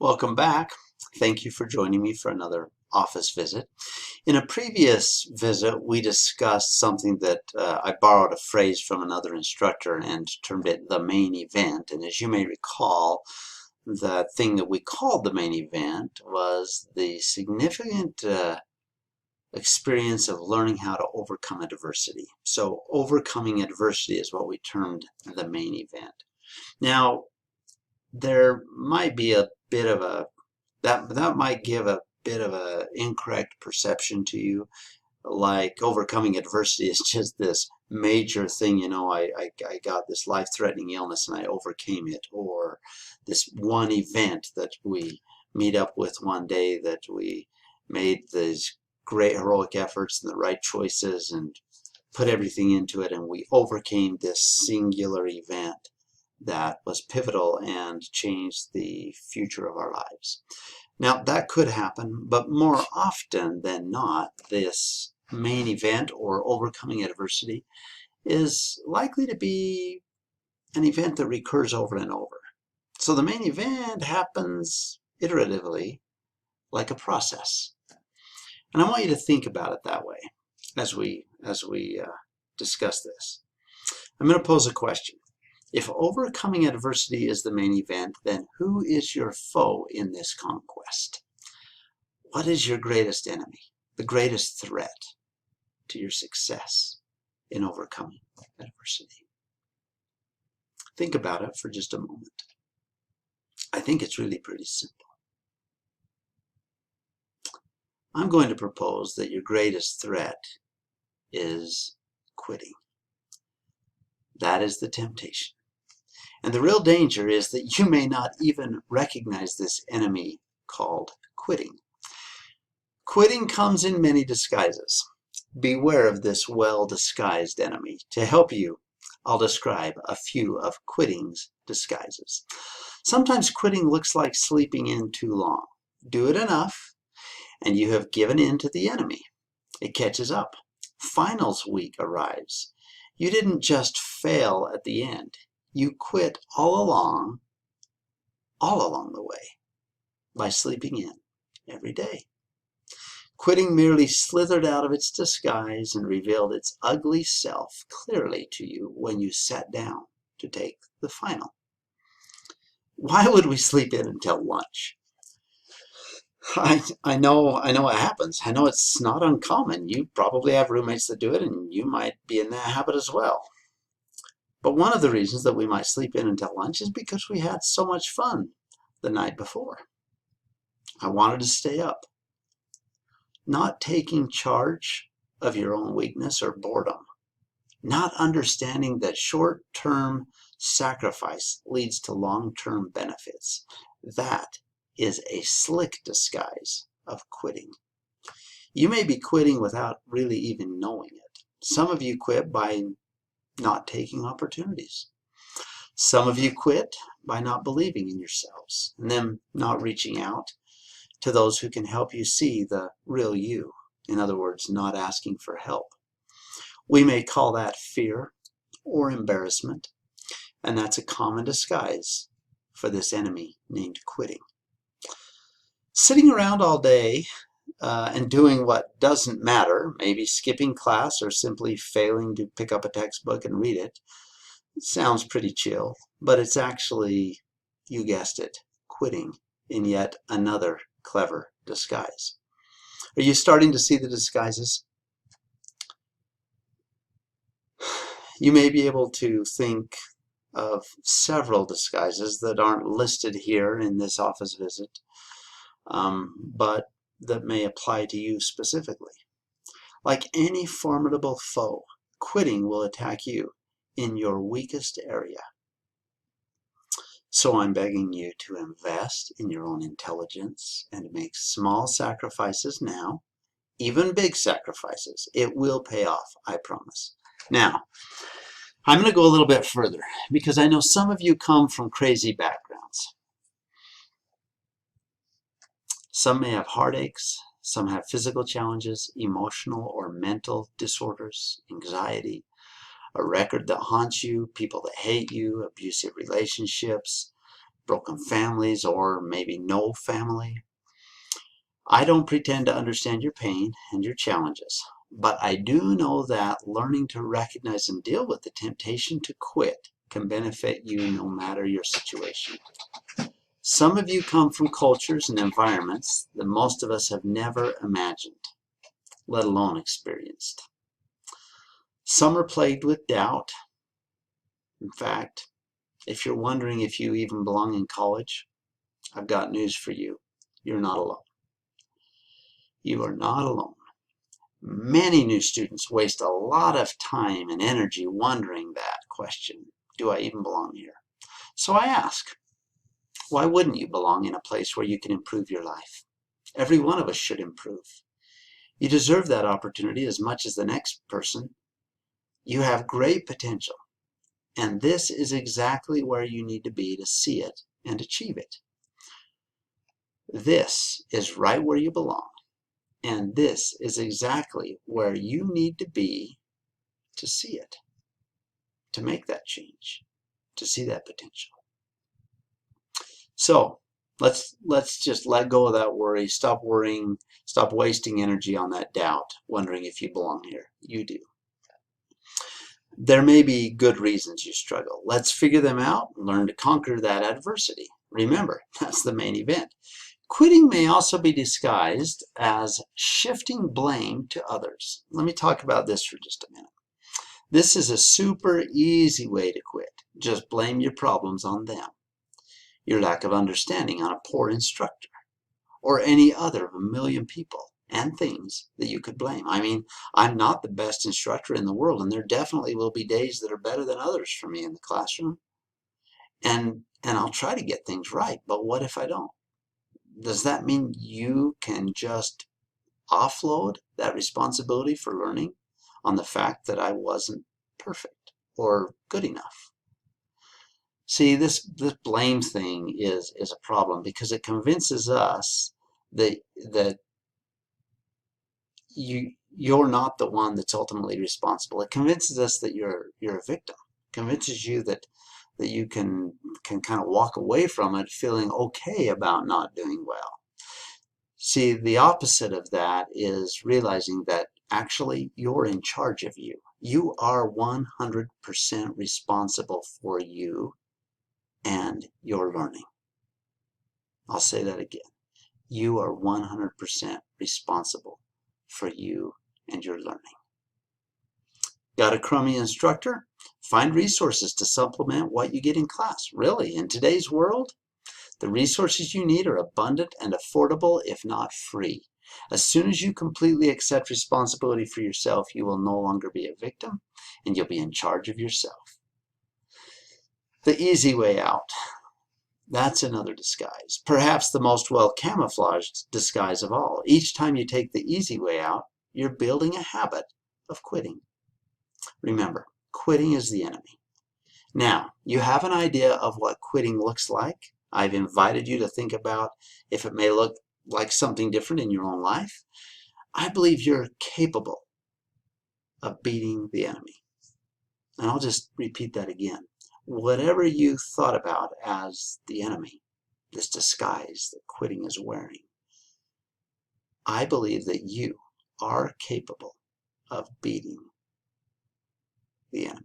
Welcome back. Thank you for joining me for another office visit. In a previous visit, we discussed something that I borrowed a phrase from another instructor and termed it the main event. And as you may recall, the thing that we called the main event was the significant experience of learning how to overcome adversity. So overcoming adversity is what we termed the main event. Now, there might be a bit of a that might give a bit of a incorrect perception to you, like overcoming adversity is just this major thing. I got this life-threatening illness and I overcame it, or this one event that we meet up with one day that we made these great heroic efforts and the right choices and put everything into it, and we overcame this singular event that was pivotal and changed the future of our lives. Now, that could happen, but more often than not, this main event or overcoming adversity is likely to be an event that recurs over and over. So the main event happens iteratively, like a process. And I want you to think about it that way as we discuss this. I'm going to pose a question. If overcoming adversity is the main event, then who is your foe in this conquest? What is your greatest enemy, the greatest threat to your success in overcoming adversity? Think about it for just a moment. I think it's really pretty simple. I'm going to propose that your greatest threat is quitting. That is the temptation. And the real danger is that you may not even recognize this enemy called quitting. Quitting comes in many disguises. Beware of this well-disguised enemy. To help you, I'll describe a few of quitting's disguises. Sometimes quitting looks like sleeping in too long. Do it enough, and you have given in to the enemy. It catches up. Finals week arrives. You didn't just fail at the end. You quit all along the way, by sleeping in every day. Quitting merely slithered out of its disguise and revealed its ugly self clearly to you when you sat down to take the final. Why would we sleep in until lunch? I know what happens. I know it's not uncommon. You probably have roommates that do it, and you might be in that habit as well. But one of the reasons that we might sleep in until lunch is because we had so much fun the night before. I wanted to stay up. Not taking charge of your own weakness or boredom. Not understanding that short-term sacrifice leads to long-term benefits. That is a slick disguise of quitting. You may be quitting without really even knowing it. Some of you quit by not taking opportunities. Some of you quit by not believing in yourselves and then not reaching out to those who can help you see the real you. In other words, not asking for help. We may call that fear or embarrassment, and that's a common disguise for this enemy named quitting. Sitting around all day and doing what doesn't matter, maybe skipping class or simply failing to pick up a textbook and read it, sounds pretty chill, but it's actually, you guessed it, quitting in yet another clever disguise. Are you starting to see the disguises? You may be able to think of several disguises that aren't listed here in this office visit, but that may apply to you specifically. Like any formidable foe, quitting will attack you in your weakest area. So I'm begging you to invest in your own intelligence and make small sacrifices now, even big sacrifices. It will pay off, I promise. Now, I'm going to go a little bit further because I know some of you come from crazy backgrounds. Some may have heartaches, some have physical challenges, emotional or mental disorders, anxiety, a record that haunts you, people that hate you, abusive relationships, broken families, or maybe no family. I don't pretend to understand your pain and your challenges, but I do know that learning to recognize and deal with the temptation to quit can benefit you no matter your situation. Some of you come from cultures and environments that most of us have never imagined, let alone experienced. Some are plagued with doubt. In fact, if you're wondering if you even belong in college, I've got news for you. You're not alone. You are not alone. Many new students waste a lot of time and energy wondering that question, do I even belong here? So I ask, why wouldn't you belong in a place where you can improve your life? Every one of us should improve. You deserve that opportunity as much as the next person. You have great potential, and this is exactly where you need to be to see it and achieve it. This is right where you belong. And this is exactly where you need to be to see it, to make that change, to see that potential. So let's just let go of that worry. Stop worrying. Stop wasting energy on that doubt, wondering if you belong here. You do. There may be good reasons you struggle. Let's figure them out and learn to conquer that adversity. Remember, that's the main event. Quitting may also be disguised as shifting blame to others. Let me talk about this for just a minute. This is a super easy way to quit. Just blame your problems on them. Your lack of understanding on a poor instructor, or any other of a million people and things that you could blame. I mean, I'm not the best instructor in the world, and there definitely will be days that are better than others for me in the classroom. And I'll try to get things right, but what if I don't? Does that mean you can just offload that responsibility for learning on the fact that I wasn't perfect or good enough? See, this blame thing is a problem because it convinces us that you're not the one that's ultimately responsible. It convinces us that you're a victim. It convinces you that you can kind of walk away from it feeling okay about not doing well. See, the opposite of that is realizing that actually you're in charge of you. You are 100% responsible for you and your learning. I'll say that again. You are 100% responsible for you and your learning. Got a crummy instructor? Find resources to supplement what you get in class. Really, in today's world, the resources you need are abundant and affordable, if not free. As soon as you completely accept responsibility for yourself, you will no longer be a victim, and you'll be in charge of yourself. The easy way out. That's another disguise. Perhaps the most well-camouflaged disguise of all. Each time you take the easy way out, you're building a habit of quitting. Remember, quitting is the enemy. Now, you have an idea of what quitting looks like. I've invited you to think about if it may look like something different in your own life. I believe you're capable of beating the enemy. And I'll just repeat that again. Whatever you thought about as the enemy, this disguise that quitting is wearing, I believe that you are capable of beating the enemy.